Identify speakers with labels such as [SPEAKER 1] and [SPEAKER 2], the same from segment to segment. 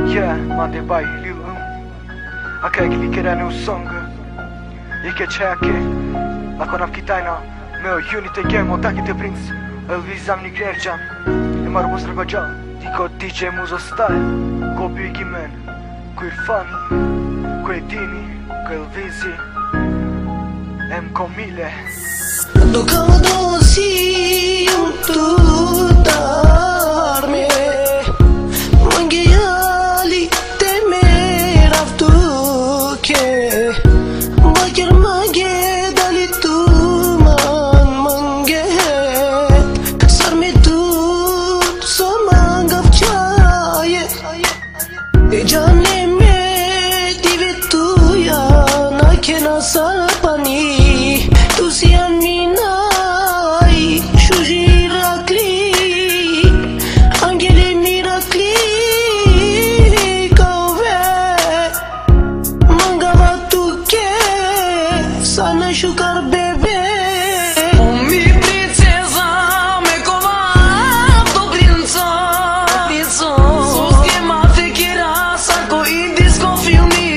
[SPEAKER 1] Mate bai Lil Aka e klikera u song I ke qeke Lako navkitajna Me o unit e game o taki te princ Elvis Amni Gnerjan E maru mos rëgogja Diko DJ Muzo Style Ko Biggie Man Ko Irfan Ko Edini Ko Elvisi M. Komile
[SPEAKER 2] Do kao si tu darme Mangeyali temer avtuke Bakir mange dali tu man manget Sarmi tu somangav chaye E jane me dive tu ya na kena sarpani Tu si aminai shuji rakli angele mirakli kove mangava tu ke sana shukar bebe mi princesa me kova to princa sos que mate kira sako i disco filmi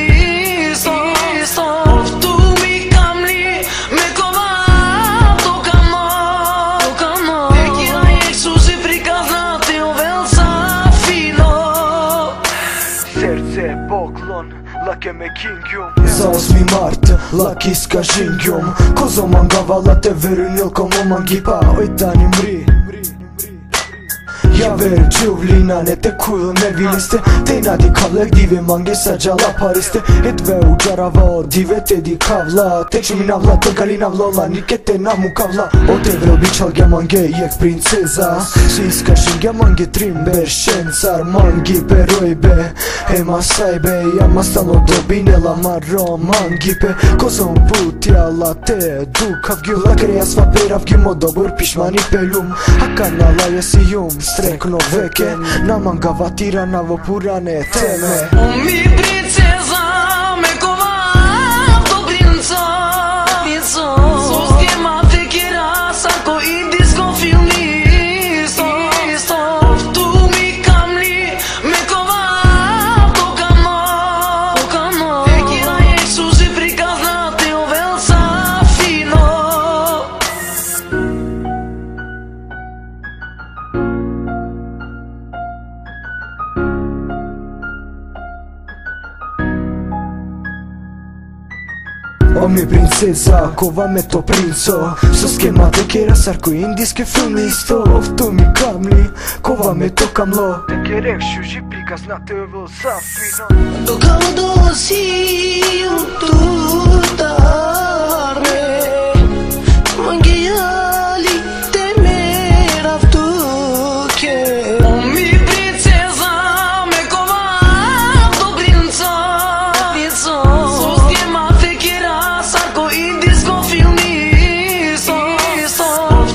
[SPEAKER 1] Lake me kingjum
[SPEAKER 3] Za 8 mart, laki s'ka xingjum Kozo mangava la te verunil komo mangipa Oj tani mri Ja ver gjuvlina ne te kull me viliste Tejna di kollektivi mangi sa gjalla pariste Hitve u gjarava o dive te di kavla Te qumina vla te galina vlolla Nike te namu kavla O te vrel biqalge mange jek princeza Si s'ka xingja mangi trimber Shensar mangi perojbe E masajbe ja mastalo dobine la marro mangi pe Kozon putja la te du kavgjula Kreja sva peravgi mo dobur pishmani pelum Hakana la jesi jum Strekno veke Na mangava tira na vo purane teme
[SPEAKER 2] Mi princesa me kova to princa Sos que mate kira sako i disco filmi Tu mi kamli me kova to kamo E kira jek suzi prikaznati o velsa fino
[SPEAKER 3] O mi princesa, kova me to princo Sos ke mate kera sarko indiske filmisto Tu mi kamli, kova me to kamlo
[SPEAKER 1] Te kerek shuji prikas na te vëll sa fino
[SPEAKER 2] Do kao si tu darme Mangeyali temer avtuke Mi princesa me kova to princa Sos que mate kira sako i disco filmi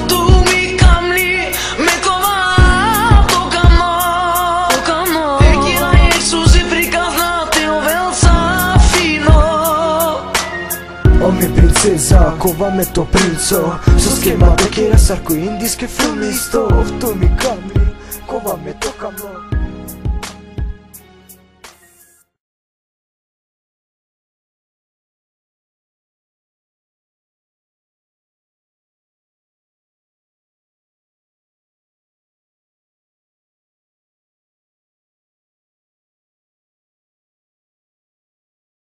[SPEAKER 2] Tu mi kamli me kova to kamo E kira jek suzi prikaznati o velsa fino
[SPEAKER 3] O mi princesa, kova me to princo Sos ke mate kera sarko indiske filmisto Tu mi kamli, kova me to kamlo